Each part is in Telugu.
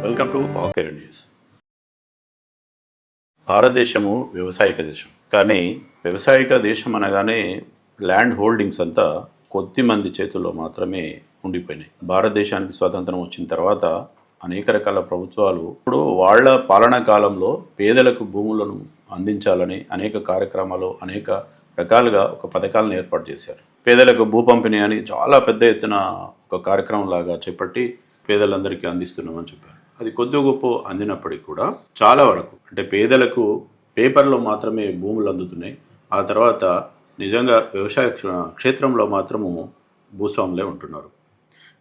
Welcome to ఆకేర్ news. భారతదేశము వ్యవసాయక దేశం. కానీ వ్యవసాయక దేశం అనగానే ల్యాండ్ హోల్డింగ్స్ అంతా కొద్ది మంది చేతుల్లో మాత్రమే ఉండిపోయినాయి. భారతదేశానికి స్వాతంత్రం వచ్చిన తర్వాత అనేక రకాల ప్రభుత్వాలు ఇప్పుడు వాళ్ళ పాలనా కాలంలో పేదలకు భూములను అందించాలని అనేక కార్యక్రమాలు అనేక రకాలుగా ఒక పథకాలను ఏర్పాటు చేశారు. పేదలకు భూ పంపిణీ అని చాలా పెద్ద ఎత్తున ఒక కార్యక్రమం లాగా చేపట్టి పేదలందరికీ అందిస్తున్నామని చెప్పారు. అది కొద్ది గొప్ప అందినప్పటికీ కూడా చాలా వరకు అంటే పేదలకు పేపర్లో మాత్రమే భూములు అందుతున్నాయి. ఆ తర్వాత నిజంగా వ్యవసాయ క్షేత్రంలో మాత్రము భూస్వాములే ఉంటున్నారు.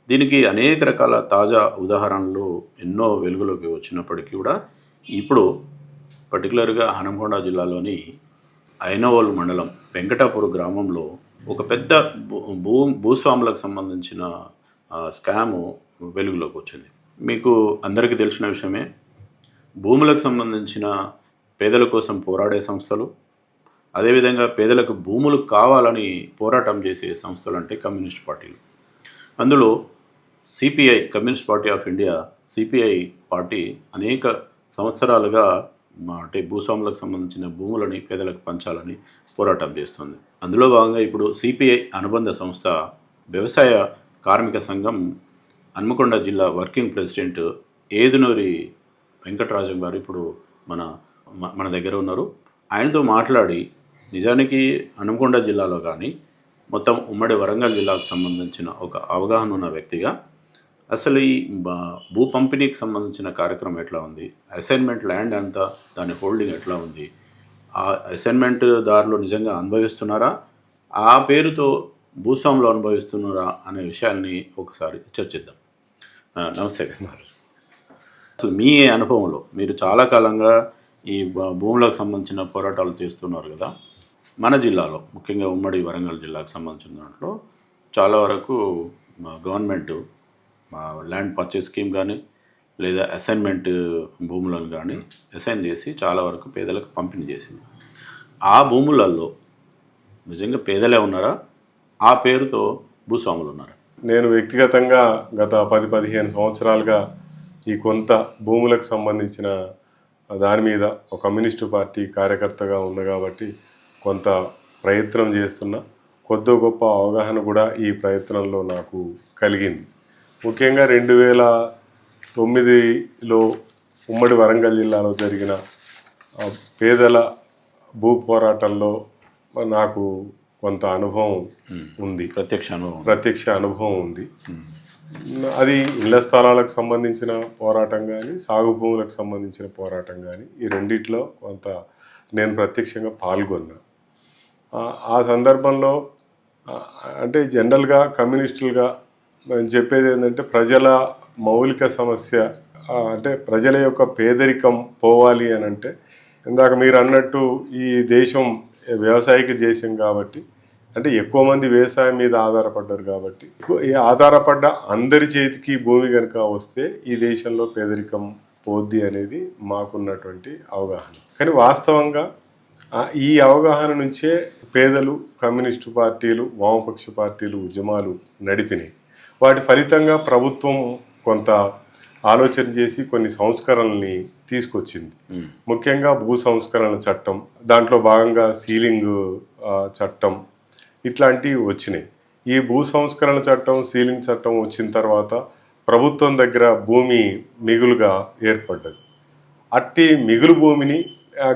దీనికి అనేక రకాల తాజా ఉదాహరణలు ఎన్నో వెలుగులోకి వచ్చినప్పటికీ కూడా ఇప్పుడు పర్టికులర్గా హనుమకొండ జిల్లాలోని ఐనవోలు మండలం వెంకటాపూర్ గ్రామంలో ఒక పెద్ద భూస్వాములకు సంబంధించిన స్కాము వెలుగులోకి వచ్చింది. మీకు అందరికీ తెలిసిన విషయమే, భూములకు సంబంధించిన పేదల కోసం పోరాడే సంస్థలు, అదేవిధంగా పేదలకు భూములు కావాలని పోరాటం చేసే సంస్థలు అంటే కమ్యూనిస్ట్ పార్టీలు. అందులో CPI, communist party of India, CPI party అనేక సంవత్సరాలుగా అంటే భూస్వాములకు సంబంధించిన భూములని పేదలకు పంచాలని పోరాటం చేస్తుంది. అందులో భాగంగా ఇప్పుడు సిపిఐ అనుబంధ సంస్థ వ్యవసాయ కార్మిక సంఘం హన్మకొండ జిల్లా వర్కింగ్ ప్రెసిడెంట్ ఏదునూరి వెంకటరాజం గారు ఇప్పుడు మన దగ్గర ఉన్నారు. ఆయనతో మాట్లాడి నిజానికి హన్మకొండ జిల్లాలో కానీ మొత్తం ఉమ్మడి వరంగల్ జిల్లాకు సంబంధించిన ఒక అవగాహన ఉన్న వ్యక్తిగా అసలు ఈ భూ పంపిణీకి సంబంధించిన కార్యక్రమం ఎట్లా ఉంది, అసైన్మెంట్ ల్యాండ్ అంతా దాని హోల్డింగ్ ఎట్లా ఉంది, ఆ అసైన్మెంట్ దారులు నిజంగా అనుభవిస్తున్నారా, ఆ పేరుతో భూస్వాములు అనుభవిస్తున్నారా అనే విషయాన్ని ఒకసారి చర్చిద్దాం. నమస్తే గారు. అసలు మీ అనుభవంలో మీరు చాలా కాలంగా ఈ భూములకు సంబంధించిన పోరాటాలు చేస్తున్నారు కదా, మన జిల్లాలో ముఖ్యంగా ఉమ్మడి వరంగల్ జిల్లాకు సంబంధించిన దాంట్లో చాలా వరకు గవర్నమెంట్ ల్యాండ్ పర్చేస్ స్కీమ్ కానీ లేదా అసైన్మెంట్ భూములను కానీ అసైన్ చేసి చాలా వరకు పేదలకు పంపిణీ చేసింది. ఆ భూములలో నిజంగా పేదలే ఉన్నారా, ఆ పేరుతో భూస్వాములు ఉన్నారా? నేను వ్యక్తిగతంగా గత 10-15 సంవత్సరాలుగా ఈ కొంత భూములకు సంబంధించిన దాని మీద ఒక కమ్యూనిస్టు పార్టీ కార్యకర్తగా ఉంది కాబట్టి కొంత ప్రయత్నం చేస్తున్నా. కొద్ది గొప్ప అవగాహన కూడా ఈ ప్రయత్నంలో నాకు కలిగింది. ముఖ్యంగా 2009లో ఉమ్మడి వరంగల్ జిల్లాలో జరిగిన పేదల భూ పోరాటంలో నాకు కొంత అనుభవం ఉంది, ప్రత్యక్ష అనుభవం ఉంది. అది ఇళ్ల స్థలాలకు సంబంధించిన పోరాటం కానీ సాగు భూములకు సంబంధించిన పోరాటం కానీ ఈ రెండిట్లో కొంత నేను ప్రత్యక్షంగా పాల్గొన్నా. ఆ సందర్భంలో అంటే జనరల్గా కమ్యూనిస్టులుగా నేను చెప్పేది ఏంటంటే ప్రజల మౌలిక సమస్య అంటే ప్రజల యొక్క పేదరికం పోవాలి అని అంటే, ఇందాక మీరు అన్నట్టు ఈ దేశం వ్యవసాయక దేశం కాబట్టి అంటే ఎక్కువ మంది వ్యవసాయం మీద ఆధారపడ్డారు కాబట్టి ఈ ఆధారపడ్డ అందరి చేతికి భూమి కనుక వస్తే ఈ దేశంలో పేదరికం పోద్ది అనేది మాకున్నటువంటి అవగాహన. కానీ వాస్తవంగా ఈ అవగాహన నుంచే పేదలు, కమ్యూనిస్టు పార్టీలు, వామపక్ష పార్టీలు ఉద్యమాలు నడిపినాయి. వాటి ఫలితంగా ప్రభుత్వం కొంత ఆలోచన చేసి కొన్ని సంస్కరణల్ని తీసుకొచ్చింది. ముఖ్యంగా భూ సంస్కరణ చట్టం, దాంట్లో భాగంగా సీలింగ్ చట్టం ఇట్లాంటివి వచ్చినాయి. ఈ భూ సంస్కరణ చట్టం, సీలింగ్ చట్టం వచ్చిన తర్వాత ప్రభుత్వం దగ్గర భూమి మిగులుగా ఏర్పడ్డది. అట్టి మిగులు భూమిని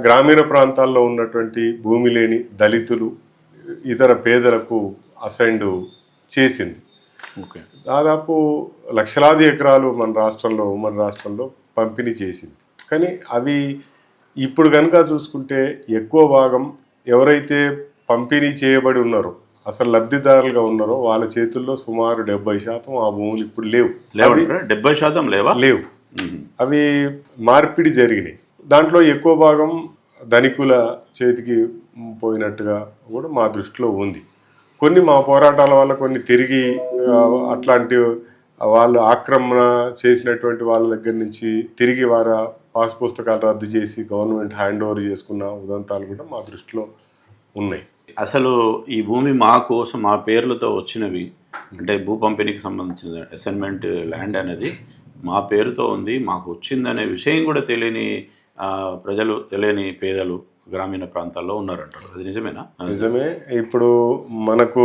గ్రామీణ ప్రాంతాల్లో ఉన్నటువంటి భూమి లేని దళితులు, ఇతర పేదలకు అసైన్డ్ చేసింది. దాదాపు లక్షలాది ఎకరాలు మన రాష్ట్రంలో, ఉమ్మడి రాష్ట్రంలో పంపిణీ చేసింది. కానీ అవి ఇప్పుడు కనుక చూసుకుంటే ఎక్కువ భాగం ఎవరైతే పంపిణీ చేయబడి ఉన్నారో, అసలు లబ్ధిదారులుగా ఉన్నారో వాళ్ళ చేతుల్లో సుమారు 70% ఆ భూములు ఇప్పుడు లేవు. 70% లేవు. అవి మార్పిడి జరిగినాయి. దాంట్లో ఎక్కువ భాగం ధనికుల చేతికి పోయినట్టుగా కూడా మా దృష్టిలో ఉంది. కొన్ని మా పోరాటాల వల్ల కొన్ని తిరిగి అట్లాంటి వాళ్ళు ఆక్రమణ చేసినటువంటి వాళ్ళ దగ్గర నుంచి తిరిగి వారి పాస్ పుస్తకాలు రద్దు చేసి గవర్నమెంట్ హ్యాండ్ ఓవర్ చేసుకున్న ఉదంతాలు కూడా మా దృష్టిలో ఉన్నాయి. అసలు ఈ భూమి మా కోసం మా పేర్లతో వచ్చినవి అంటే భూ పంపిణీకి సంబంధించిన అసైన్మెంట్ ల్యాండ్ అనేది మా పేరుతో ఉంది, మాకు వచ్చిందనే విషయం కూడా తెలియని ప్రజలు, తెలియని పేదలు గ్రామీణ ప్రాంతాల్లో ఉన్నారంటారు. అది నిజమేనా? నిజమే. ఇప్పుడు మనకు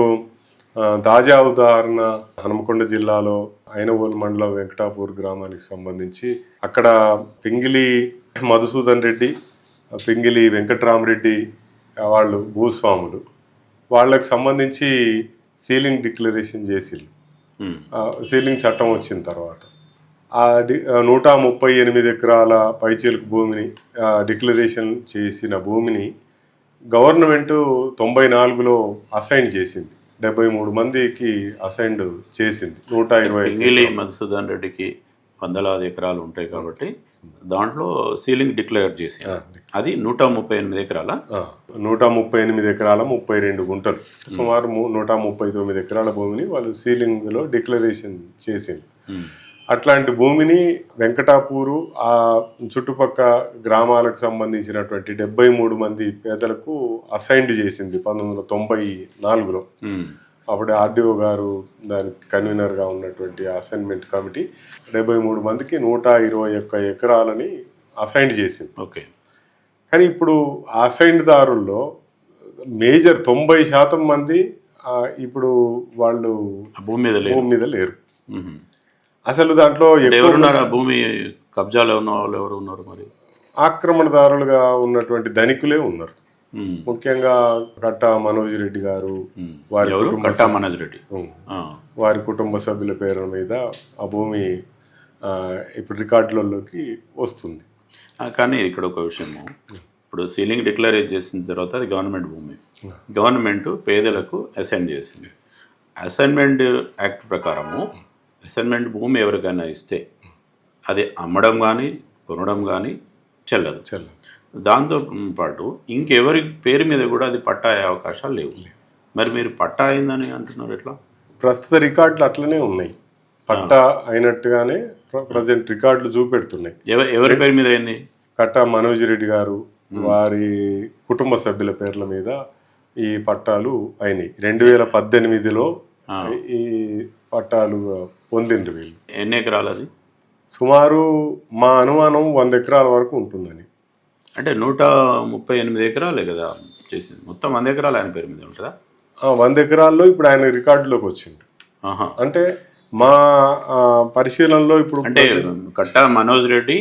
తాజా ఉదాహరణ హనుమకొండ జిల్లాలో ఐనవోలు మండలం వెంకటాపూర్ గ్రామానికి సంబంధించి అక్కడ పింగిలి మధుసూదన్ రెడ్డి, పింగిలి వెంకట్రామరెడ్డి వాళ్ళు భూస్వాములు. వాళ్ళకి సంబంధించి సీలింగ్ డిక్లరేషన్ చేసిళ్ళు. సీలింగ్ చట్టం వచ్చిన తర్వాత 138 ఎకరాల పైచీలకు భూమిని డిక్లరేషన్ చేసిన భూమిని గవర్నమెంటు 94లో అసైన్ చేసింది. 73 మందికి అసైన్డ్ చేసింది. 120 పింగిలి మధుసూదన్ రెడ్డికి వందలాది ఎకరాలు ఉంటాయి కాబట్టి దాంట్లో సీలింగ్ డిక్లేర్ చేసి అది 138 ఎకరాల 138 ఎకరాల 32 గుంటలు, సుమారు 139 ఎకరాల భూమిని వాళ్ళు సీలింగ్లో డిక్లరేషన్ చేసింది. అట్లాంటి భూమిని వెంకటాపూరు ఆ చుట్టుపక్క గ్రామాలకు సంబంధించినటువంటి 73 మంది పేదలకు అసైన్డ్ చేసింది 1994లో. అప్పుడు ఆర్డీఓ గారు దానికి కన్వీనర్గా ఉన్నటువంటి అసైన్మెంట్ కమిటీ 73 మందికి 121 ఎకరాలని అసైన్ చేసింది. ఓకే. కానీ ఇప్పుడు అసైన్డ్ దారుల్లో మేజర్ 90% మంది ఇప్పుడు వాళ్ళు భూమి మీద లేరు. అసలు దాంట్లో ఎవరున్నారు? భూమి కబ్జాలో ఉన్న వాళ్ళు ఎవరు ఉన్నారు? మరి ఆక్రమణదారులుగా ఉన్నటువంటి ధనికులే ఉన్నారు. ముఖ్యంగా కట్ట మనోజ్ రెడ్డి గారు, వారి కుటుంబ సభ్యుల పేరు మీద ఆ భూమి ఇప్పుడు రికార్డులలోకి వస్తుంది. కానీ ఇక్కడ ఒక విషయము, ఇప్పుడు సీలింగ్ డిక్లేర్ చేసిన తర్వాత అది గవర్నమెంట్ భూమి, గవర్నమెంట్ పేదలకు అసైన్ చేసింది. అసైన్మెంట్ యాక్ట్ ప్రకారము అసైన్మెంట్ భూమి ఎవరికైనా ఇస్తే అది అమ్మడం కానీ కొనడం కానీ చెల్లదు. దాంతో పాటు ఇంకెవరి పేరు మీద కూడా అది పట్టా అయ్యే అవకాశాలు లేవు. మరి మీరు పట్టా అయిందని అంటున్నారు ఎట్లా? ప్రస్తుత రికార్డులు అట్లనే ఉన్నాయి, పట్టా అయినట్టుగానే ప్రజెంట్ రికార్డులు చూపెడుతున్నాయి. ఎవరి పేరు మీద అయింది? కట్ట మనోజ్ రెడ్డి గారు, వారి కుటుంబ సభ్యుల పేర్ల మీద ఈ పట్టాలు అయినాయి. 2018లో ఈ పట్టాలు పొందిండ్రు వీళ్ళు. ఎన్ని ఎకరాలు అది? సుమారు మా అనుమానం 100 ఎకరాల వరకు ఉంటుందని. అంటే 138 ఎకరాలే కదా చేసింది, మొత్తం 100 ఎకరాలు ఆయన పేరు మీద ఉంటుందా? 100 ఎకరాల్లో ఇప్పుడు ఆయన రికార్డులోకి వచ్చింది. అంటే మా పరిశీలనలో ఇప్పుడు అంటే కట్ట మనోజ్ రెడ్డి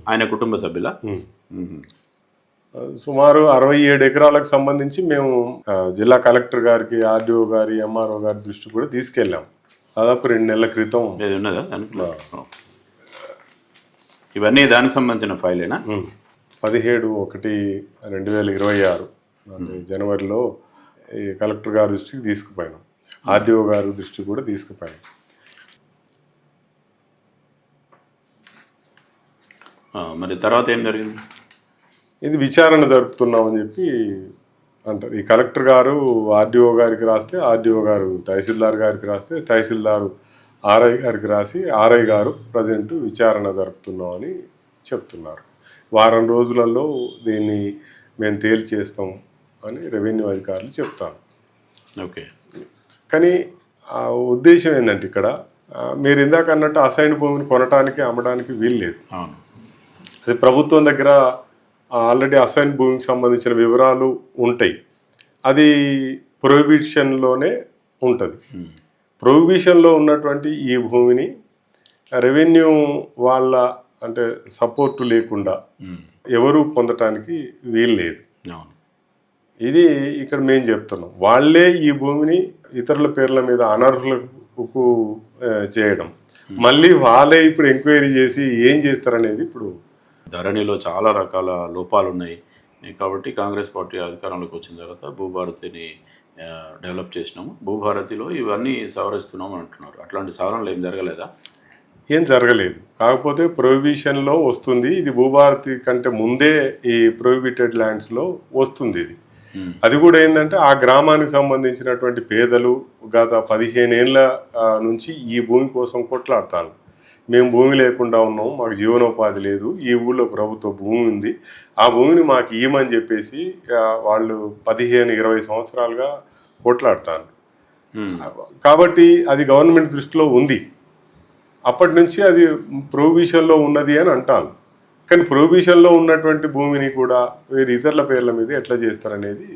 ఆయన కుటుంబ సభ్యుల సుమారు 67 ఎకరాలకు సంబంధించి మేము జిల్లా కలెక్టర్ గారికి, ఆర్డీఓ గారి, ఎంఆర్ఓ గారి దృష్టి కూడా తీసుకెళ్ళాం. దాదాపు 2 నెలల క్రితం. ఉన్నదా ఇవన్నీ దానికి సంబంధించిన ఫైలేనా? 17/1/2026 జనవరిలో ఈ కలెక్టర్ గారి దృష్టికి తీసుకుపోయినాం, ఆర్డీఓ గారి దృష్టికి కూడా తీసుకుపోయినాం. మరి తర్వాత ఏం జరిగింది? ఇది విచారణ జరుపుతున్నామని చెప్పి అంటారు. ఈ కలెక్టర్ గారు ఆర్డీఓ గారికి రాస్తే, ఆర్డీఓ గారు తహసీల్దార్ గారికి రాస్తే, తహసీల్దారు ఆర్ఐ గారికి రాసి, ఆర్ఐ గారు ప్రజెంట్ విచారణ జరుపుతున్నామని చెప్తున్నారు. వారం రోజులలో దీన్ని మేము తేల్చేస్తాం అని రెవెన్యూ అధికారులు చెప్తారు. ఓకే. కానీ ఆ ఉద్దేశం ఏంటంటే ఇక్కడ మీరు ఇందాక అన్నట్టు అసైన్ భూమిని కొనడానికి, అమ్మడానికి వీలు లేదు. అది ప్రభుత్వం దగ్గర ఆల్రెడీ అసైన్ భూమికి సంబంధించిన వివరాలు ఉంటాయి. అది ప్రొహిబిషన్లోనే ఉంటుంది. ప్రొహిబిషన్లో ఉన్నటువంటి ఈ భూమిని రెవెన్యూ వాళ్ళ అంటే సపోర్టు లేకుండా ఎవరు పొందటానికి వీలు లేదు. ఇది ఇక్కడ మేము చెప్తున్నాం. వాళ్ళే ఈ భూమిని ఇతరుల పేర్ల మీద అనర్హులకు చేయడం, మళ్ళీ వాళ్ళే ఇప్పుడు ఎంక్వైరీ చేసి ఏం చేస్తారనేది. ఇప్పుడు ధరణిలో చాలా రకాల లోపాలు ఉన్నాయి కాబట్టి కాంగ్రెస్ పార్టీ అధికారంలోకి వచ్చిన తర్వాత భూభారతిని డెవలప్ చేసినాము, భూభారతిలో ఇవన్నీ సవరిస్తున్నాము అంటున్నారు. అట్లాంటి సవరణలు ఏం జరగలేదా? ఏం జరగలేదు. కాకపోతే ప్రొహిబిషన్లో వస్తుంది. ఇది భూభారతి కంటే ముందే ఈ ప్రొహిబిటెడ్ ల్యాండ్స్లో వస్తుంది. ఇది అది కూడా ఏంటంటే ఆ గ్రామానికి సంబంధించినటువంటి పేదలు గత 15 ఏళ్ళ నుంచి ఈ భూమి కోసం కొట్లాడతారు. మేము భూమి లేకుండా ఉన్నాము, మాకు జీవనోపాధి లేదు, ఈ ఊళ్ళో ప్రభుత్వ భూమి ఉంది, ఆ భూమిని మాకు ఇవ్వమని చెప్పేసి వాళ్ళు 15-20 సంవత్సరాలుగా కొట్లాడతారు. కాబట్టి అది గవర్నమెంట్ దృష్టిలో ఉంది. అప్పటి నుంచి అది ప్రొహిబిషన్లో ఉన్నది అని అంటాను. కానీ ప్రొహిబిషన్లో ఉన్నటువంటి భూమిని కూడా వేరే ఇతరుల పేర్ల మీద ఎట్లా చేస్తారనేది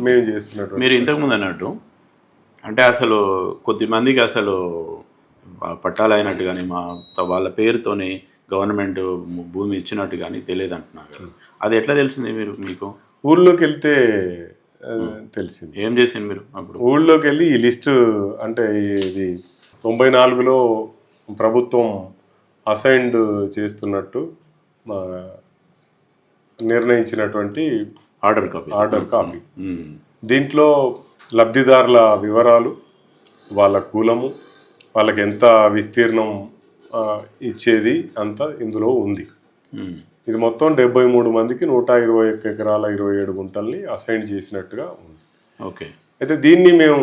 మేము చేస్తున్నటువంటి. మీరు ఇంతకుముందు అన్నట్టు అంటే అసలు కొద్దిమందికి అసలు పట్టాలు అయినట్టు కానీ వాళ్ళ పేరుతోనే గవర్నమెంట్ భూమి ఇచ్చినట్టు కానీ తెలియదు అంటున్నారు కదా. అది ఎట్లా తెలిసింది మీకు? ఊళ్ళోకి వెళ్తే తెలిసింది. ఏం చేసింది మీరు అప్పుడు? ఊళ్ళోకి వెళ్ళి ఈ లిస్టు అంటే ఇది 94లో ప్రభుత్వం అసైన్డ్ చేస్తున్నట్టు నిర్ణయించినటువంటి ఆర్డర్ కాపీ. దీంట్లో లబ్ధిదారుల వివరాలు, వాళ్ళ కులము, వాళ్ళకి ఎంత విస్తీర్ణం ఇచ్చేది అంతా ఇందులో ఉంది. ఇది మొత్తం 73 మందికి 121 ఎకరాల 27 గుంటల్ని అసైన్ చేసినట్టుగా ఉంది. ఓకే. అయితే దీన్ని మేము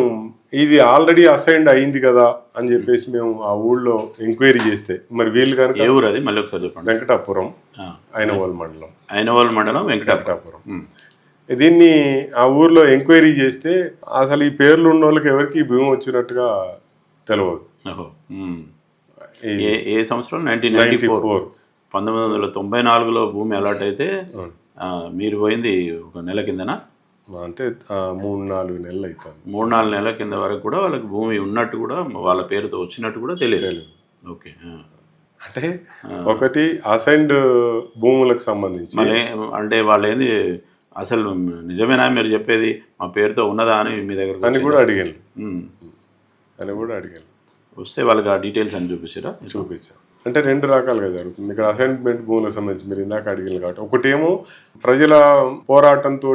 ఇది ఆల్రెడీ అసైన్డ్ అయింది కదా అని చెప్పేసి మేము ఆ ఊళ్ళో ఎంక్వైరీ చేస్తే మరి వీళ్ళు కనుక. ఏ ఊరు అది మళ్ళీ ఒకసారి చెప్పండి? వెంకటాపురం, ఐనవోల్ మండలం వెంకటాపురం. దీన్ని ఆ ఊర్లో ఎంక్వైరీ చేస్తే అసలు ఈ పేర్లు ఉన్న వాళ్ళకి ఎవరికి ఈ భూమి వచ్చినట్టుగా తెలియదు. ఏ సంవత్సరం? 1994. 1994లో భూమి అలాట్ అయితే మీరు పోయింది ఒక నెల కిందనా? అంటే 3-4 నెలలు అవుతుంది. 3-4 నెలల కింద వరకు కూడా వాళ్ళకి భూమి ఉన్నట్టు కూడా వాళ్ళ పేరుతో వచ్చినట్టు కూడా తెలియదు. ఓకే. అంటే ఒకటి అసైన్డ్ భూములకు సంబంధించి మళ్ళీ అంటే వాళ్ళు ఏంది అసలు నిజమేనా మీరు చెప్పేది మా పేరుతో ఉన్నదా అని మీ దగ్గర అని కూడా అడిగాను. వస్తే వాళ్ళకి ఆ డీటెయిల్స్ అని చూపించారా? చూపించారు. అంటే 2 రకాలుగా జరుగుతుంది ఇక్కడ అసైన్మెంట్ భూములకు సంబంధించి. మీరు ఇందాక అడిగిన కాబట్టి ఒకటేమో ప్రజల పోరాటంతో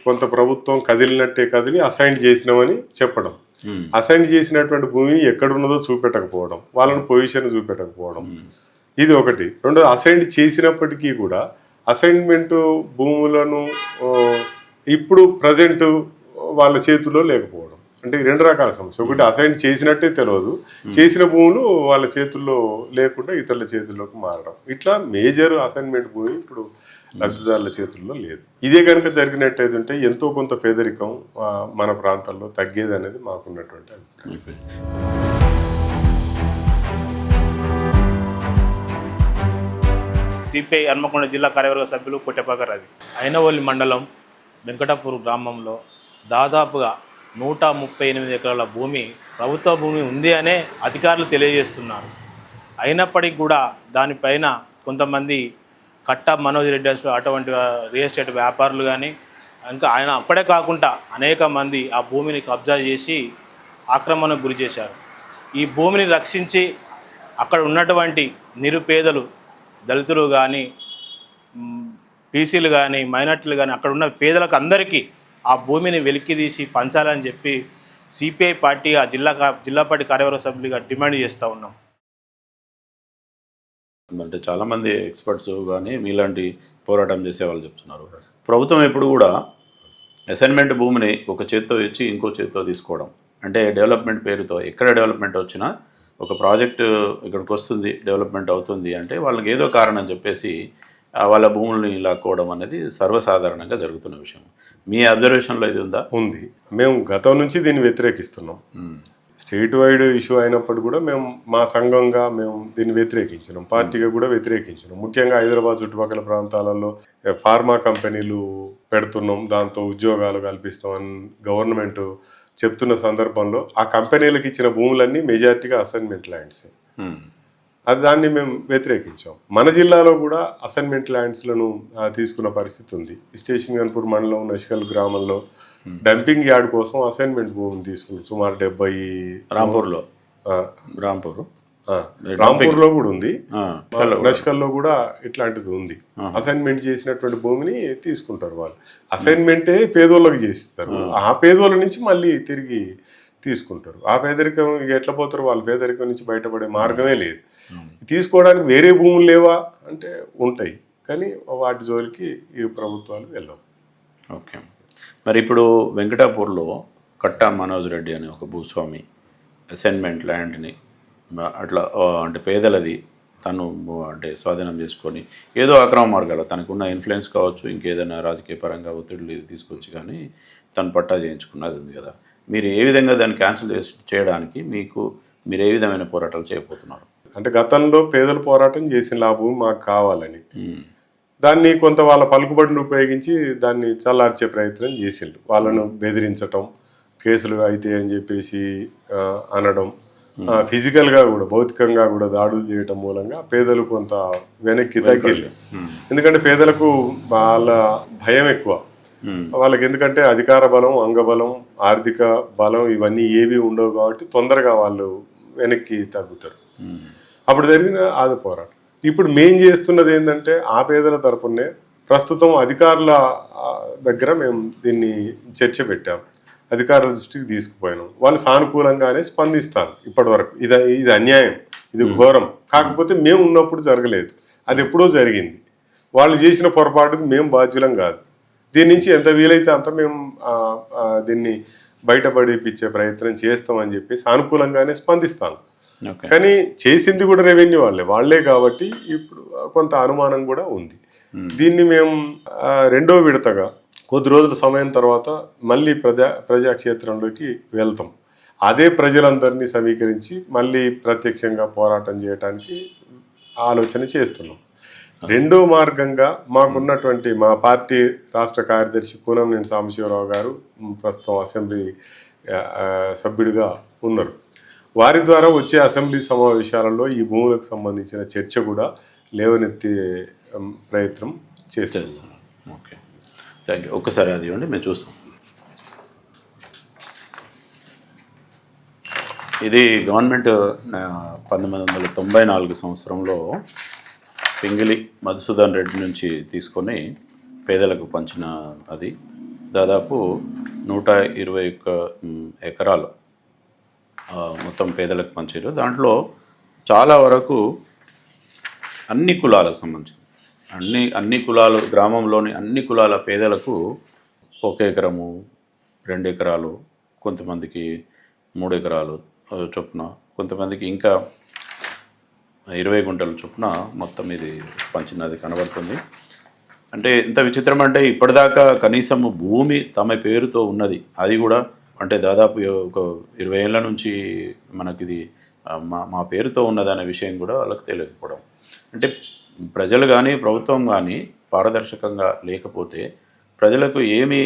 కొంత ప్రభుత్వం కదిలినట్టే కదిలి అసైన్ చేసినామని చెప్పడం, అసైన్ చేసినటువంటి భూమిని ఎక్కడున్నదో చూపెట్టకపోవడం, వాళ్ళని పొజిషన్ చూపెట్టకపోవడం, ఇది ఒకటి. రెండోది అసైన్ చేసినప్పటికీ కూడా అసైన్మెంట్ భూములను ఇప్పుడు ప్రజెంట్ వాళ్ళ చేతుల్లో లేకపోవడం. అంటే 2 రకాల సమస్య. ఒకటి అసైన్ చేసినట్టే తెలియదు, చేసిన భూములు వాళ్ళ చేతుల్లో లేకుండా ఇతరుల చేతుల్లోకి మారడం. ఇట్లా మేజర్ అసైన్మెంట్ భూమి ఇప్పుడు లబ్ధిదారుల చేతుల్లో లేదు. ఇదే కనుక జరిగినట్టయితే ఎంతో కొంత పేదరికం మన ప్రాంతాల్లో తగ్గేది అనేది మాకున్నటువంటి అభిప్రాయం. సిపిఐ హన్మకొండ జిల్లా కార్యవర్గ సభ్యులు కొట్టెపాక రవి. ఐనవోలి మండలం వెంకటాపూర్ గ్రామంలో దాదాపుగా 138 ఎకరాల భూమి ప్రభుత్వ భూమి ఉంది అనే అధికారులు తెలియజేస్తున్నారు. అయినప్పటికీ కూడా దానిపైన కొంతమంది కట్ట మనోజ్ రెడ్డి అటువంటి రియల్ ఎస్టేట్ వ్యాపారులు కానీ ఇంకా ఆయన అక్కడే కాకుండా అనేక మంది ఆ భూమిని కబ్జా చేసి ఆక్రమణకు గురి చేశారు. ఈ భూమిని రక్షించి అక్కడ ఉన్నటువంటి నిరుపేదలు, దళితులు కానీ, బీసీలు కానీ, మైనార్టీలు కానీ, అక్కడ ఉన్న పేదలకు అందరికీ ఆ భూమిని వెలికితీసి పంచాలని చెప్పి సిపిఐ పార్టీ ఆ జిల్లా పార్టీ కార్యవర్గ సభ్యులుగా డిమాండ్ చేస్తూ ఉన్నాం. అంటే చాలామంది ఎక్స్పర్ట్స్ కానీ మీలాంటి పోరాటం చేసే వాళ్ళు చెప్తున్నారు, ప్రభుత్వం ఎప్పుడు కూడా అసైన్మెంట్ భూమిని ఒక చేత్తో ఇచ్చి ఇంకో చేత్తో తీసుకోవడం. అంటే డెవలప్మెంట్ పేరుతో ఎక్కడ డెవలప్మెంట్ వచ్చినా ఒక ప్రాజెక్టు ఇక్కడికి వస్తుంది, డెవలప్మెంట్ అవుతుంది అంటే వాళ్ళకి ఏదో కారణం చెప్పేసి వాళ్ళ భూముల్ని లాక్కోవడం అనేది సర్వసాధారణంగా జరుగుతున్న విషయం. మీ అబ్జర్వేషన్లో ఇది ఉందా? ఉంది. మేము గతం నుంచి దీన్ని వ్యతిరేకిస్తున్నాం. స్టేట్ వైడ్ ఇష్యూ అయినప్పుడు కూడా మేము మా సంఘంగా మేము దీన్ని వ్యతిరేకించినాం, పార్టీగా కూడా వ్యతిరేకించినాం. ముఖ్యంగా హైదరాబాద్ చుట్టుపక్కల ప్రాంతాలలో ఫార్మా కంపెనీలు పెడుతున్నాం, దాంతో ఉద్యోగాలు కల్పిస్తామని గవర్నమెంట్ చెప్తున్న సందర్భంలో ఆ కంపెనీలకు ఇచ్చిన భూములన్నీ మెజారిటీగా అసైన్మెంట్ ల్యాండ్సే. అది దాన్ని మేము వ్యతిరేకించాం. మన జిల్లాలో కూడా అసైన్మెంట్ ల్యాండ్స్లను తీసుకున్న పరిస్థితి ఉంది. స్టేషన్ గన్పూర్ మండలం నష్కల్ గ్రామంలో డంపింగ్ యార్డ్ కోసం అసైన్మెంట్ భూమిని తీసుకున్నారు. సుమారు 70. రాంపూర్లో కూడా ఉంది, నష్కల్లో కూడా ఇట్లాంటిది ఉంది. అసైన్మెంట్ చేసినటువంటి భూమిని తీసుకుంటారు వాళ్ళు. అసైన్మెంటే పేదోళ్ళకి చేస్తారు, ఆ పేదోళ్ళ నుంచి మళ్ళీ తిరిగి తీసుకుంటారు. ఆ పేదరికం ఇక ఎట్లా పోతారు, వాళ్ళ పేదరికం నుంచి బయటపడే మార్గమే లేదు. తీసుకోవడానికి వేరే భూములు లేవా అంటే ఉంటాయి, కానీ వాటి జోలికి ఈ ప్రభుత్వాలు వెళ్ళవు. ఓకే. మరి ఇప్పుడు వెంకటాపూర్లో కట్టా మనోజ్ రెడ్డి అనే ఒక భూస్వామి అసైన్మెంట్ ల్యాండ్ని అట్లా అంటే పేదలది తను అంటే స్వాధీనం చేసుకొని ఏదో అక్రమ మార్గాలు తనకున్న ఇన్ఫ్లుయెన్స్ కావచ్చు, ఇంకేదైనా రాజకీయ పరంగా ఒత్తిడి తీసుకొచ్చి కానీ తను పట్టా చేయించుకున్నది ఉంది కదా. మీరు ఏ విధంగా దాన్ని క్యాన్సిల్ చేయడానికి మీరు ఏ విధమైన పోరాటాలు చేయబోతున్నారు? అంటే గతంలో పేదలు పోరాటం చేసిన ఆ భూమి మాకు కావాలని, ఉమ్, దాన్ని కొంత వాళ్ళ పలుకుబడిని ఉపయోగించి దాన్ని చల్లార్చే ప్రయత్నం చేసిండ్రు. వాళ్ళను బెదిరించటం, కేసులు అయితే అని చెప్పేసి అనడం, ఫిజికల్గా కూడా భౌతికంగా కూడా దాడులు చేయటం మూలంగా పేదలు కొంత వెనక్కి తగ్గిళ్ళు. ఎందుకంటే పేదలకు వాళ్ళ భయం ఎక్కువ. వాళ్ళకి ఎందుకంటే అధికార బలం, అంగబలం, ఆర్థిక బలం ఇవన్నీ ఏవి ఉండవు కాబట్టి తొందరగా వాళ్ళు వెనక్కి తగ్గుతారు. అప్పుడు జరిగిన ఆది పోరాటం. ఇప్పుడు మేం చేస్తున్నది ఏంటంటే ఆ పేదల తరపునే ప్రస్తుతం అధికారుల దగ్గర మేము దీన్ని చర్చ పెట్టాం, అధికారుల దృష్టికి తీసుకుపోయినాం. వాళ్ళు సానుకూలంగానే స్పందిస్తాను ఇప్పటి వరకు. ఇది అన్యాయం, ఇది ఘోరం, కాకపోతే మేము ఉన్నప్పుడు జరగలేదు, అది ఎప్పుడో జరిగింది. వాళ్ళు చేసిన పొరపాటుకు మేము బాధ్యులం కాదు. దీని నుంచి ఎంత వీలైతే అంత మేము దీన్ని బయటపడిపించే ప్రయత్నం చేస్తామని చెప్పి సానుకూలంగానే స్పందిస్తాను. కానీ చేసింది కూడా రెవెన్యూ వాళ్ళే కాబట్టి ఇప్పుడు కొంత అనుమానం కూడా ఉంది. దీన్ని మేము రెండో విడతగా కొద్ది రోజుల సమయం తర్వాత మళ్ళీ ప్రజాక్షేత్రంలోకి వెళ్తాం. అదే ప్రజలందరినీ సమీకరించి మళ్ళీ ప్రత్యక్షంగా పోరాటం చేయడానికి ఆలోచన చేస్తున్నాం. రెండో మార్గంగా మాకున్నటువంటి మా పార్టీ రాష్ట్ర కార్యదర్శి కూనంనేని సాంబశివరావు గారు ప్రస్తుతం అసెంబ్లీ సభ్యుడిగా ఉన్నారు. వారి ద్వారా వచ్చే అసెంబ్లీ సమావేశాలలో ఈ భూములకు సంబంధించిన చర్చ కూడా లేవనెత్తే ప్రయత్నం చేస్తున్నాం. Okay, thank you. ఒక్కసారి అది ఇవ్వండి, మేము చూస్తాం. ఇది గవర్నమెంట్ 1994 సంవత్సరంలో పింగిలి మధుసూదన్ రెడ్డి నుంచి తీసుకొని పేదలకు పంచిన అది దాదాపు 121 ఎకరాలు మొత్తం పేదలకు పంచారు. దాంట్లో చాలా వరకు అన్ని కులాలకు సంబంధించి అన్ని కులాలు, గ్రామంలోని అన్ని కులాల పేదలకు 1 ఎకరము, 2 ఎకరాలు, కొంతమందికి 3 ఎకరాలు చొప్పున, కొంతమందికి ఇంకా 20 గుంటల చొప్పున మొత్తం ఇది పంచినది కనబడుతుంది. అంటే ఇంత విచిత్రం అంటే ఇప్పటిదాకా కనీసం భూమి తమ పేరుతో ఉన్నది, అది కూడా అంటే దాదాపు ఒక 20 ఏళ్ళ నుంచి మనకిది మా పేరుతో ఉన్నదనే విషయం కూడా వాళ్ళకి తెలియకపోవడం. అంటే ప్రజలు కానీ ప్రభుత్వం కానీ పారదర్శకంగా లేకపోతే ప్రజలకు ఏమి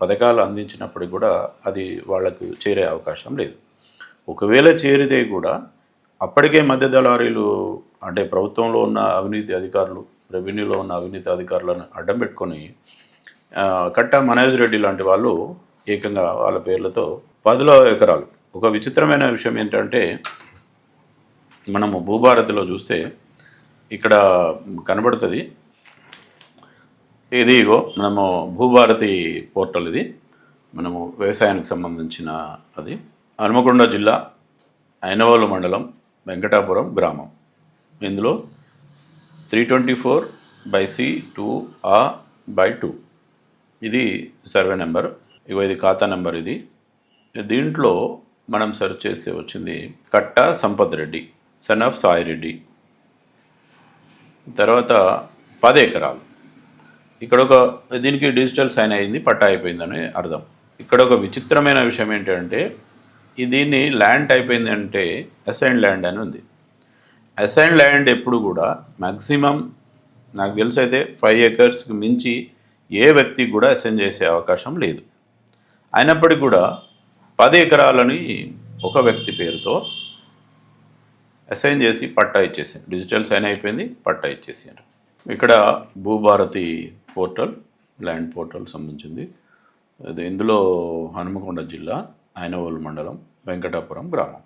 పథకాలు అందించినప్పటికీ కూడా అది వాళ్ళకు చేరే అవకాశం లేదు. ఒకవేళ చేరితే కూడా అప్పటికే మధ్య దళారీలు అంటే ప్రభుత్వంలో ఉన్న అవినీతి అధికారులు, రెవెన్యూలో ఉన్న అవినీతి అధికారులను అడ్డం పెట్టుకొని కట్టా మనోజ్ రెడ్డి లాంటి వాళ్ళు ఏకంగా వాళ్ళ పేర్లతో 10 ఎకరాలు. ఒక విచిత్రమైన విషయం ఏంటంటే మనము భూభారతిలో చూస్తే ఇక్కడ కనబడుతుంది. ఇది ఇగో మనము భూభారతి పోర్టల్, ఇది మనము వ్యవసాయానికి సంబంధించిన అది. హనుమకొండ జిల్లా ఐనవోలు మండలం వెంకటాపురం గ్రామం. ఇందులో 324/C2A/2 ఇది సర్వే నెంబర్. ఇది ఖాతా నెంబర్. ఇది దీంట్లో మనం సెర్చ్ చేస్తే వచ్చింది కట్టా సంపత్ రెడ్డి సన్ ఆఫ్ సాయి రెడ్డి. తర్వాత 10 ఎకరాలు. ఇక్కడ దీనికి డిజిటల్ సైన్ అయింది, పట్టా అయిపోయిందని అర్థం. ఇక్కడ ఒక విచిత్రమైన విషయం ఏంటంటే దీన్ని ల్యాండ్ అయిపోయింది అంటే అసైన్ ల్యాండ్ అని ఉంది. అసైన్ ల్యాండ్ ఎప్పుడు కూడా మ్యాక్సిమం నాకు తెలిసి అయితే 5 ఎకర్స్కి మించి ఏ వ్యక్తికి కూడా అసైన్ చేసే అవకాశం లేదు. అయినప్పటికీ కూడా 10 ఎకరాలని ఒక వ్యక్తి పేరుతో అసైన్ చేసి పట్టా ఇచ్చేసాను. డిజిటల్ సైన్ అయిపోయింది, పట్టా ఇచ్చేసాను. ఇక్కడ భూభారతి పోర్టల్, ల్యాండ్ పోర్టల్ సంబంధించింది. ఇందులో హనుమకొండ జిల్లా ఐనవోలు మండలం వెంకటాపురం గ్రామం.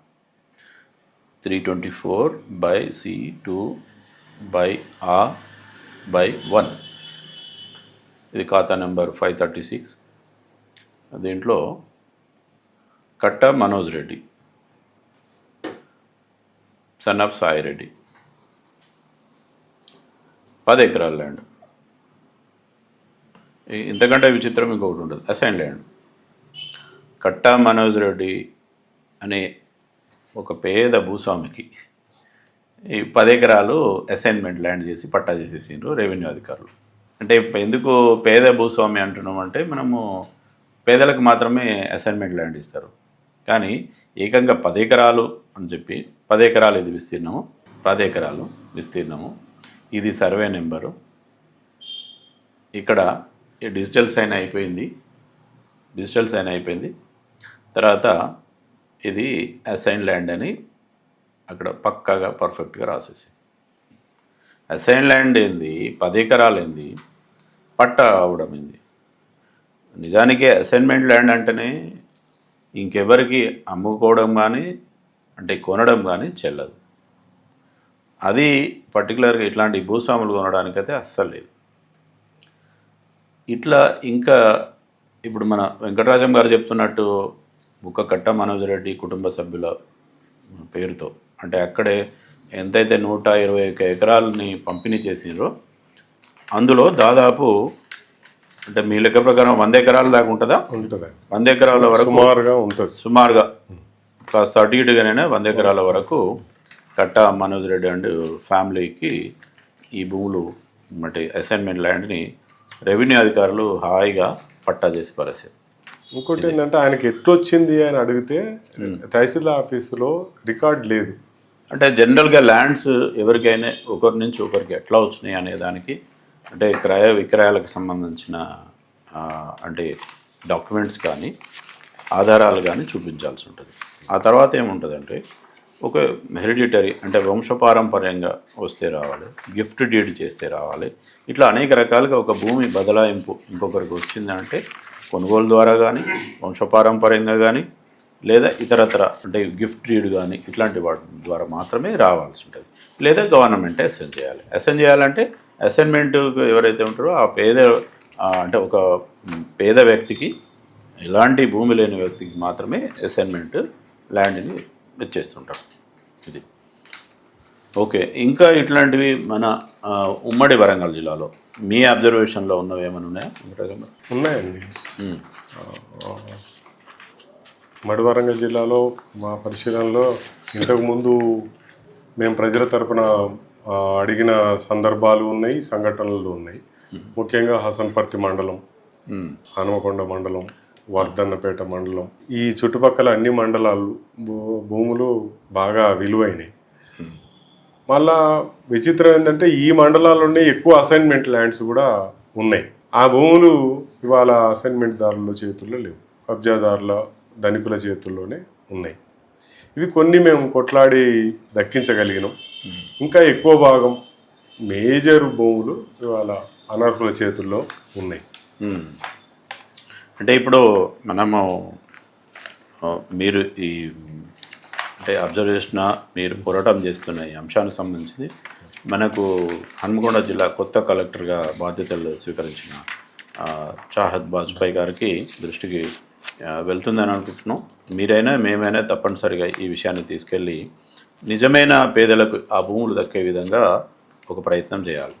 324/C2/A/1 ఇది ఖాతా నెంబర్ 536. దీంట్లో కట్టా మనోజ్ రెడ్డి సన్ ఆఫ్ సాయి రెడ్డి 10 ఎకరాల ల్యాండ్. ఇంతకంటే విచిత్రం ఇంకొకటి ఉండదు. అసైన్ ల్యాండ్ కట్టా మనోజ్ రెడ్డి అనే ఒక పేద భూస్వామికి ఈ 10 ఎకరాలు అసైన్మెంట్ ల్యాండ్ చేసి పట్టా చేసేసిండ్రు రెవెన్యూ అధికారులు. అంటే ఎందుకు పేద భూస్వామి అంటున్నాం అంటే మనము పేదలకు మాత్రమే అసైన్మెంట్ ల్యాండ్ ఇస్తారు, కానీ ఏకంగా 10 ఎకరాలు అని చెప్పి 10 ఎకరాలు ఇది విస్తీర్ణము, 10 ఎకరాలు విస్తీర్ణము, ఇది సర్వే నెంబరు, ఇక్కడ ఈ డిజిటల్ సైన్ అయిపోయింది, తర్వాత ఇది అసైన్ ల్యాండ్ అని అక్కడ పక్కాగా పర్ఫెక్ట్గా రాసేసి, అసైన్ ల్యాండ్ ఏంది, 10 ఎకరాలు ఏంది, పట్టా అవడం ఏంది. నిజానికి అసైన్మెంట్ ల్యాండ్ అంటేనే ఇంకెవరికి అమ్ముకోవడం కానీ అంటే కొనడం కానీ చెల్లదు. అది పర్టికులర్గా ఇట్లాంటి భూస్వాములు కొనడానికైతే అస్సలు లేదు. ఇట్లా ఇంకా ఇప్పుడు మన వెంకటరాజం గారు చెప్తున్నట్టు ముక్కకట్ట మనోజ్ రెడ్డి కుటుంబ సభ్యుల పేరుతో అంటే అక్కడే ఎంతైతే 121 ఎకరాలని పంపిణీ చేసినారో అందులో దాదాపు అంటే మీ లెక్క ప్రకారం 100 ఎకరాల దాకా ఉంటుందా? ఉంటుంది. 100 ఎకరాల వరకు సుమారుగా ఉంటుంది. సుమారుగా కాస్త అటు ఇటుగానే 100 ఎకరాల వరకు కట్ట మనోజ్ రెడ్డి అండ్ ఫ్యామిలీకి ఈ భూములు అంటే అసైన్మెంట్ ల్యాండ్ని రెవెన్యూ అధికారులు హాయిగా పట్టా చేసి పరిస్థితి. ఇంకోటి ఏంటంటే ఆయనకి ఎట్లొచ్చింది అని అడిగితే తహసీల్దార్ ఆఫీసులో రికార్డ్ లేదు. అంటే జనరల్గా ల్యాండ్స్ ఎవరికైనా ఒకరి నుంచి ఒకరికి ఎట్లా వచ్చినాయి అనే దానికి అంటే క్రయ విక్రయాలకు సంబంధించిన అంటే డాక్యుమెంట్స్ కానీ ఆధారాలు కానీ చూపించాల్సి ఉంటుంది. ఆ తర్వాత ఏముంటుందంటే ఒక హెరిడిటరీ అంటే వంశపారంపర్యంగా వస్తే రావాలి, గిఫ్ట్ డీడ్ చేస్తే రావాలి, ఇట్లా అనేక రకాలుగా ఒక భూమి బదలాయింపు ఇంకొకరికి వచ్చిందంటే కొనుగోలు ద్వారా కానీ వంశపారంపర్యంగా కానీ లేదా ఇతరత్ర అంటే గిఫ్ట్ డీడ్ కానీ ఇట్లాంటి వాటి ద్వారా మాత్రమే రావాల్సి ఉంటుంది. లేదా గవర్నమెంటే అసైన్ చేయాలంటే అసైన్మెంట్ ఎవరైతే ఉంటారో ఆ అంటే ఒక పేద వ్యక్తికి ఎలాంటి భూమి లేని వ్యక్తికి మాత్రమే అసైన్మెంట్ ల్యాండ్ని ఇచ్చేస్తుంటారు. ఇది ఓకే. ఇంకా ఇట్లాంటివి మన ఉమ్మడి వరంగల్ జిల్లాలో మీ అబ్జర్వేషన్లో ఉన్నవి ఏమైనా ఉన్నాయా? ఉన్నాయండి. ఉమ్మడి వరంగల్ జిల్లాలో మా పరిశీలనలో ఇంతకుముందు మేము ప్రజల తరపున అడిగిన సందర్భాలు ఉన్నాయి, సంఘటనలు ఉన్నాయి. ముఖ్యంగా హసన్పర్తి మండలం, హనుమకొండ మండలం, వర్ధన్నపేట మండలం, ఈ చుట్టుపక్కల అన్ని మండలాలు భూములు బాగా విలువైనవి. మళ్ళా విచిత్రం ఏంటంటే ఈ మండలాల్లోనే ఎక్కువ అసైన్మెంట్ ల్యాండ్స్ కూడా ఉన్నాయి. ఆ భూములు ఇవాళ అసైన్మెంట్ దారుల చేతుల్లో లేవు, కబ్జాదారుల ధనికుల చేతుల్లోనే ఉన్నాయి. ఇవి కొన్ని మేము కొట్లాడి దక్కించగలిగినాం. ఇంకా ఎక్కువ భాగం మేజర్ భూములు ఇవాళ అనర్హుల చేతుల్లో ఉన్నాయి. అంటే ఇప్పుడు మనము మీరు ఈ అంటే అబ్జర్వేషన్ మీరు పోరాటం చేస్తున్న ఈ అంశానికి సంబంధించి మనకు హన్మకొండ జిల్లా కొత్త కలెక్టర్గా బాధ్యతలు స్వీకరించిన చాహద్ బాజ్పాయ్ గారికి దృష్టికి వెళ్తుందని అనుకుంటున్నాం. మీరైనా మేమైనా తప్పనిసరిగా ఈ విషయాన్ని తీసుకెళ్ళి నిజమైన పేదలకు ఆ భూములు దక్కే విధంగా ఒక ప్రయత్నం చేయాలి.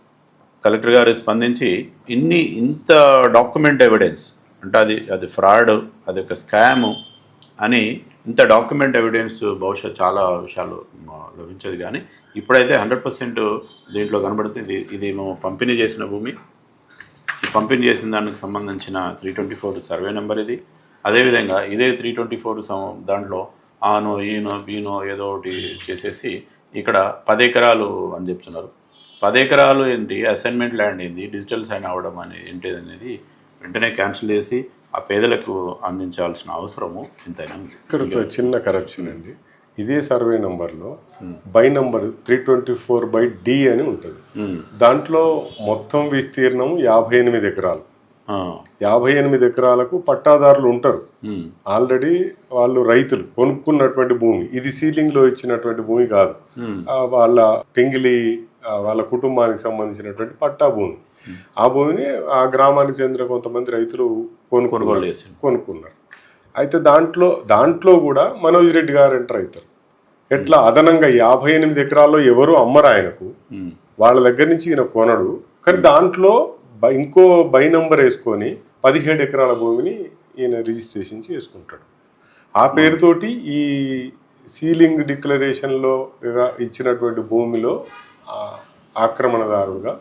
కలెక్టర్ గారు స్పందించి ఇంత డాక్యుమెంట్ ఎవిడెన్స్ అంటే అది ఫ్రాడ్, అది ఒక స్కాము అని ఇంత డాక్యుమెంట్ ఎవిడెన్స్ బహుశా చాలా విషయాలు లభించదు. కానీ ఇప్పుడైతే 100% దీంట్లో కనబడుతుంది. ఇది మేము పంపిణీ చేసిన భూమి, ఈ పంపిణీ చేసిన దానికి సంబంధించిన 324 సర్వే నెంబర్ ఇది. అదేవిధంగా ఇదే 324 దాంట్లో ఆనో ఈనో బీనో ఏదో ఒకటి చేసేసి ఇక్కడ 10 ఎకరాలు అని చెప్తున్నారు. 10 ఎకరాలు ఏంటి, అసైన్మెంట్ ల్యాండ్ ఏంది, డిజిటల్ సైన్ అవ్వడం ఏంటి అనేది వెంటనే క్యాన్సిల్ చేసి ఆ పేదలకు అందించాల్సిన అవసరము ఎంతైనా ఉంది. ఇక్కడ ఒక చిన్న కరప్షన్ అండి. ఇదే సర్వే నంబర్లో బై నంబర్ 324/D అని ఉంటుంది. దాంట్లో మొత్తం విస్తీర్ణం 58 ఎకరాలు. 58 ఎకరాలకు పట్టాదారులు ఉంటారు. ఆల్రెడీ వాళ్ళు రైతులు కొనుక్కున్నటువంటి భూమి, ఇది సీలింగ్లో ఇచ్చినటువంటి భూమి కాదు. వాళ్ళ పెంగిలి వాళ్ళ కుటుంబానికి సంబంధించినటువంటి పట్టా భూమి. ఆ భూమిని ఆ గ్రామానికి చెందిన కొంతమంది రైతులు కొనుక్కున్నారు. అయితే దాంట్లో కూడా మనోజ్ రెడ్డి గారు ఎంటర్ అవుతారు. ఎట్లా అదనంగా 58 ఎకరాల్లో ఎవరు అమ్మరు ఆయనకు, వాళ్ళ దగ్గర నుంచి ఈయన కొనడు. కానీ దాంట్లో ఇంకో బై నంబర్ వేసుకొని 17 ఎకరాల భూమిని ఈయన రిజిస్ట్రేషన్ చేసుకుంటాడు. ఆ పేరుతోటి ఈ సీలింగ్ డిక్లరేషన్లో ఇచ్చినటువంటి భూమిలో ఆక్రమణదారుగా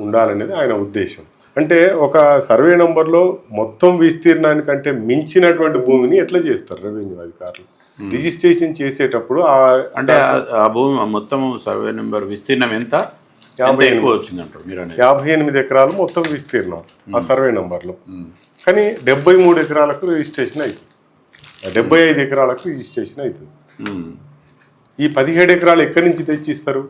ఉండాలనేది ఆయన ఉద్దేశం. అంటే ఒక సర్వే నంబర్లో మొత్తం విస్తీర్ణానికంటే మించినటువంటి భూమిని ఎట్లా చేస్తారు రెవెన్యూ అధికారులు? రిజిస్ట్రేషన్ చేసేటప్పుడు అంటే ఆ భూమి మొత్తం సర్వే నెంబర్ విస్తీర్ణం ఎంత ఎక్కువ వచ్చిందంటారు మీరు అనేది? 58 ఎకరాలు మొత్తం విస్తీర్ణం ఆ సర్వే నంబర్లో. కానీ 73 ఎకరాలకు రిజిస్ట్రేషన్ అవుతుంది, 75 ఎకరాలకు రిజిస్ట్రేషన్ అవుతుంది. ఈ 17 ఎకరాలు ఎక్కడి నుంచి తెచ్చిస్తారు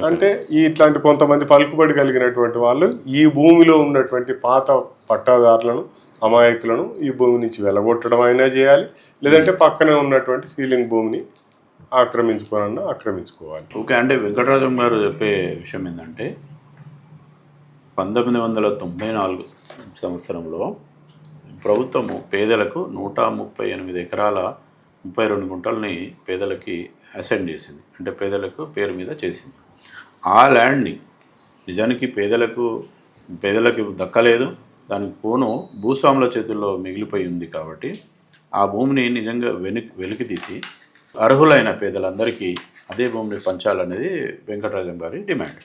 అంటే ఇట్లాంటి కొంతమంది పలుకుబడి కలిగినటువంటి వాళ్ళు ఈ భూమిలో ఉన్నటువంటి పాత పట్టాదారులను, అమాయకులను ఈ భూమి నుంచి వెళ్ళగొట్టడం అయినా చేయాలి, లేదంటే పక్కనే ఉన్నటువంటి సీలింగ్ భూమిని ఆక్రమించుకోవాలి. ఓకే. అంటే వెంకటరాజం గారు చెప్పే విషయం ఏంటంటే 1994 సంవత్సరంలో ప్రభుత్వము పేదలకు 138 ఎకరాల 32 గుంటల్ని పేదలకి అసైన్ చేసింది, అంటే పేదలకు పేరు మీద చేసింది. ఆ ల్యాండ్ని నిజానికి పేదలకు దక్కలేదు, దానికి పోను భూస్వాముల చేతుల్లో మిగిలిపోయి ఉంది. కాబట్టి ఆ భూమిని నిజంగా వెలికి తీసి అర్హులైన పేదలందరికీ అదే భూమిని పంచాలనేది వెంకటరాజం గారి డిమాండ్.